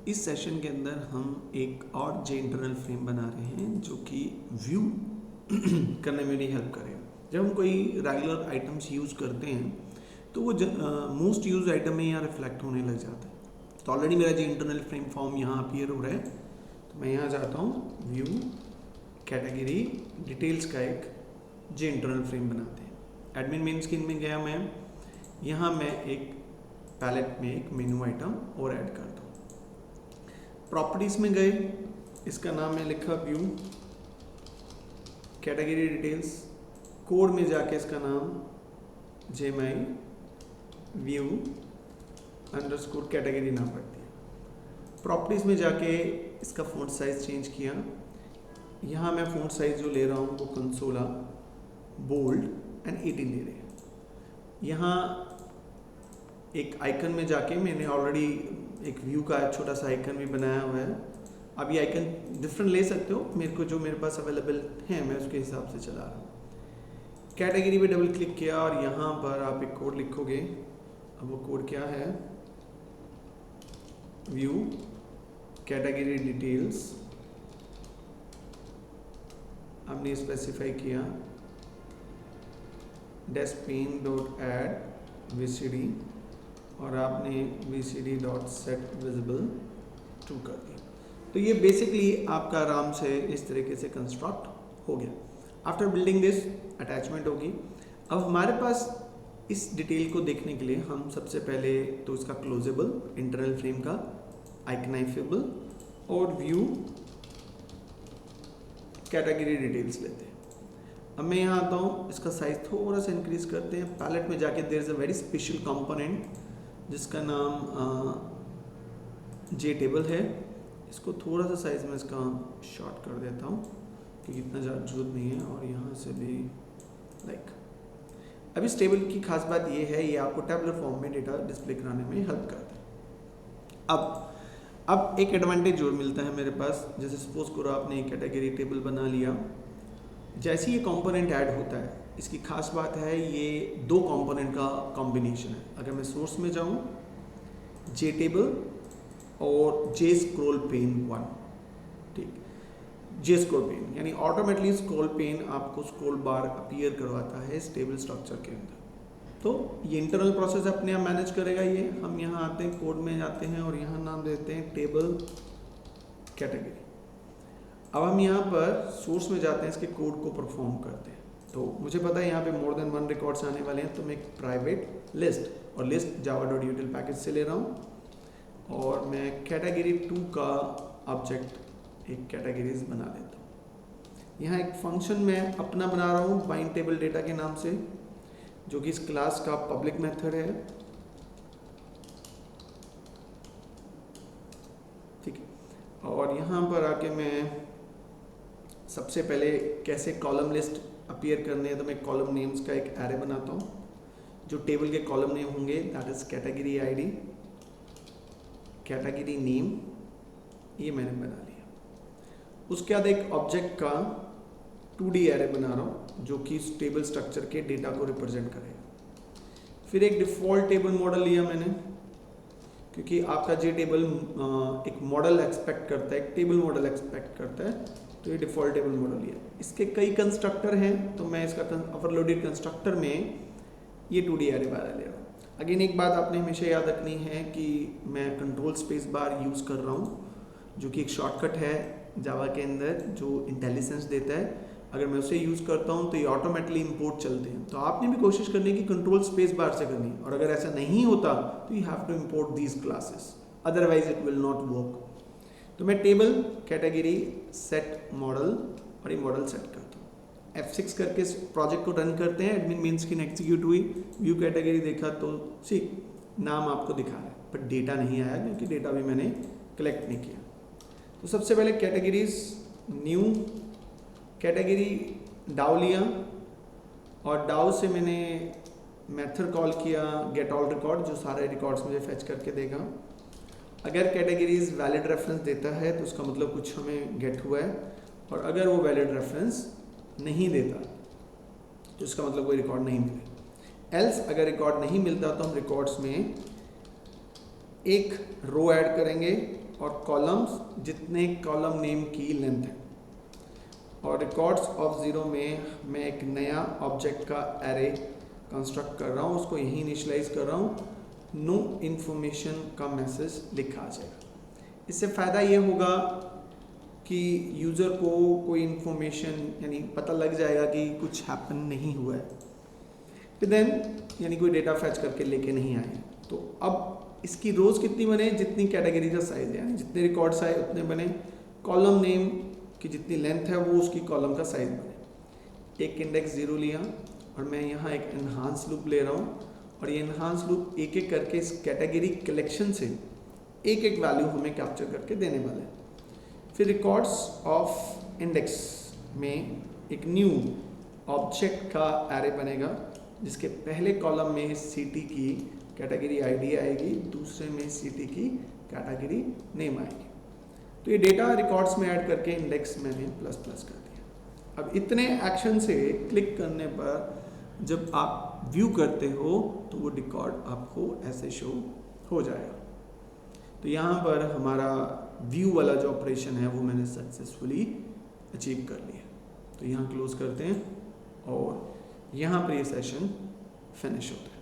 इस सेशन के अंदर हम एक और जे इंटरनल फ्रेम बना रहे हैं जो कि व्यू करने में भी हेल्प करेगा। जब हम कोई रेगुलर आइटम्स यूज़ करते हैं तो वो मोस्ट यूज आइटम में यहाँ रिफ्लेक्ट होने लग जाता है। तो ऑलरेडी मेरा जे इंटरनल फ्रेम फॉर्म यहाँ अपीयर हो रहा है, तो मैं यहाँ जाता हूँ व्यू कैटेगरी डिटेल्स का एक जे इंटरनल फ्रेम बनाते हैं। एडमिन मेन स्क्रीन में गया मैं, यहाँ मैं एक पैलेट में एक मेनू आइटम और ऐड करता हूँ। प्रॉपर्टीज में गए, इसका नाम है लिखा व्यू कैटेगरी डिटेल्स। कोड में जाके इसका नाम जेमाई व्यू अंडरस्कोर कैटेगरी नाम रख दिया। प्रॉपर्टीज में जाके इसका फ़ॉन्ट साइज चेंज किया। यहाँ मैं फ़ॉन्ट साइज जो ले रहा हूँ वो कंसोला बोल्ड एंड 18 ले रहे हैं। यहाँ एक आइकन में जाके मैंने ऑलरेडी एक व्यू का छोटा सा आइकन भी बनाया हुआ है। अब ये आइकन डिफरेंट ले सकते हो, मेरे पास अवेलेबल है, मैं उसके हिसाब से चला रहा हूँ। कैटेगरी पे डबल क्लिक किया और यहाँ पर आप एक कोड लिखोगे। अब वो कोड क्या है, व्यू कैटेगरी डिटेल्स हमने स्पेसिफाई किया डेस्कपेन डॉट ऐड VCD और आपने VCD dot set visible to कर दिया। तो ये बेसिकली आपका आराम से इस तरीके से कंस्ट्रक्ट हो गया। आफ्टर बिल्डिंग दिस अटैचमेंट होगी। अब हमारे पास इस डिटेल को देखने के लिए हम सबसे पहले तो इसका क्लोजेबल इंटरनल फ्रेम का आइकनाइफेबल और व्यू कैटेगरी डिटेल्स लेते हैं। अब मैं यहाँ आता हूँ, इसका साइज थोड़ा सा इंक्रीज करते हैं। पैलेट में जाके there is a very special component जिसका नाम जे टेबल है। इसको थोड़ा सा साइज में इसका शॉर्ट कर देता हूँ क्योंकि इतना ज़्यादा जरूरत नहीं है। और यहाँ से भी अब इस टेबल की खास बात ये है, ये आपको टेबलर फॉर्म में डेटा डिस्प्ले कराने में हेल्प करता है। अब एक एडवांटेज और मिलता है मेरे पास, जैसे सपोज करो आपने एक कैटेगरी टेबल बना लिया। जैसे ये कंपोनेंट ऐड होता है, इसकी खास बात है ये दो कंपोनेंट का कॉम्बिनेशन है। अगर मैं सोर्स में जाऊँ, जे टेबल और जे स्क्रॉल पेन 1, ठीक, जे स्क्रॉल पेन यानी ऑटोमेटिकली स्क्रॉल पेन आपको स्क्रॉल बार अपीयर करवाता है इस टेबल स्ट्रक्चर के अंदर। तो ये इंटरनल प्रोसेस अपने आप मैनेज करेगा। ये हम यहाँ आते हैं, कोड में जाते हैं और यहाँ नाम देते हैं टेबल कैटेगरी। अब हम यहाँ पर सोर्स में जाते हैं, इसके कोड को परफॉर्म करते हैं। तो मुझे पता है यहाँ पे मोर देन 1 रिकॉर्ड्स आने वाले हैं, तो मैं एक प्राइवेट लिस्ट और लिस्ट java.util पैकेज से ले रहा हूँ और मैं कैटेगरी 2 का ऑब्जेक्ट एक कैटेगरीज बना देता हूँ। यहाँ एक फंक्शन मैं अपना बना रहा हूँ बाइंड टेबल डेटा के नाम से, जो कि इस क्लास का पब्लिक मेथड है, ठीक है। और यहाँ पर आके मैं सबसे पहले कैसे कॉलम लिस्ट अपीयर करने हैं, तो मैं कॉलम नेम्स का एक एरे बनाता हूँ। जो टेबल के कॉलम नेम होंगे that is category ID, category name, ये मैंने बना लिया। उसके बाद एक ऑब्जेक्ट का 2D एरे बना रहा हूँ जो कि इस टेबल स्ट्रक्चर के डेटा को रिप्रेजेंट करेगा। फिर एक डिफ़ॉल्ट टेबल मॉडल लिया मैंने, क्योंकि आपका जे टेबल एक मॉडल एक्सपेक्ट करता है, एक टेबल मॉडल एक्सपेक्ट करता है, तो ये डिफ़ॉल्ट टेबल मॉडल लिया। इसके कई कंस्ट्रक्टर हैं, तो मैं इसका ओवरलोडेड कंस्ट्रक्टर में ये 2D एरे वाला ले रहा हूँ। अगेन एक बात आपने हमेशा याद रखनी है कि मैं कंट्रोल स्पेस बार यूज़ कर रहा हूँ, जो कि एक शॉर्टकट है जावा के अंदर जो इंटेलिजेंस देता है। अगर मैं उसे यूज़ करता हूँ तो ये ऑटोमेटिकली इंपोर्ट चलते हैं। तो आपने भी कोशिश करनी है कि कंट्रोल स्पेस बार से करनी, और अगर ऐसा नहीं होता तो you have to import these classes, otherwise it will not work. तो मैं टेबल कैटेगरी सेट मॉडल और ये मॉडल सेट करता हूँ। F6 करके इस प्रोजेक्ट को रन करते हैं। एडमिन मेन स्क्रीन एग्जीक्यूट हुई, व्यू कैटेगरी देखा तो सी नाम आपको दिखा रहा है, पर डेटा नहीं आया क्योंकि डेटा भी मैंने कलेक्ट नहीं किया। तो सबसे पहले कैटेगरीज न्यू कैटेगरी डाउ लिया और डाउ से मैंने मेथड कॉल किया गेट ऑल रिकॉर्ड, जो सारे रिकॉर्ड्स मुझे फेच करके देगा। अगर कैटेगरीज वैलिड रेफरेंस देता है तो उसका मतलब कुछ हमें गेट हुआ है, और अगर वो वैलिड रेफरेंस नहीं देता तो इसका मतलब कोई रिकॉर्ड नहीं मिले। एल्स अगर रिकॉर्ड नहीं मिलता तो हम रिकॉर्ड्स में एक रो ऐड करेंगे और कॉलम्स जितने कॉलम नेम की लेंथ है, और रिकॉर्ड्स ऑफ ज़ीरो में मैं एक नया ऑब्जेक्ट का एरे कंस्ट्रक्ट कर रहा हूँ, उसको यहीं इनिशियलाइज कर रहा हूँ, नो इन्फॉर्मेशन का मैसेज लिखा आ जाएगा। इससे फ़ायदा ये होगा कि यूज़र को कोई इन्फॉर्मेशन यानी पता लग जाएगा कि कुछ हैपन नहीं हुआ है, फिर देन यानी कोई डेटा फैच करके लेके नहीं आए। तो अब इसकी रोज़ कितनी बने, जितनी कैटेगरी का साइज है, यानी जितने रिकॉर्ड्स आए उतने बने, कॉलम नेम की जितनी लेंथ है वो उसकी कॉलम का साइज बने। एक इंडेक्स 0 लिया और मैं यहाँ एक एनहांस लूप ले रहा हूँ, और ये एनहांस लूप एक एक करके इस कैटेगरी कलेक्शन से एक एक वैल्यू हमें कैप्चर करके देने वाले हैं। फिर रिकॉर्ड्स ऑफ इंडेक्स में एक न्यू ऑब्जेक्ट का एरे बनेगा, जिसके पहले कॉलम में सिटी की कैटेगरी आईडी आएगी, दूसरे में सिटी की कैटेगरी नेम आएगी। तो ये डेटा रिकॉर्ड्स में ऐड करके इंडेक्स मैंने प्लस प्लस कर दिया। अब इतने एक्शन से क्लिक करने पर जब आप व्यू करते हो तो वो रिकॉर्ड आपको ऐसे शो हो जाएगा। तो यहाँ पर हमारा व्यू वाला जो ऑपरेशन है वो मैंने सक्सेसफुली अचीव कर लिया। तो यहाँ क्लोज करते हैं और यहाँ पर ये सेशन फिनिश होता है।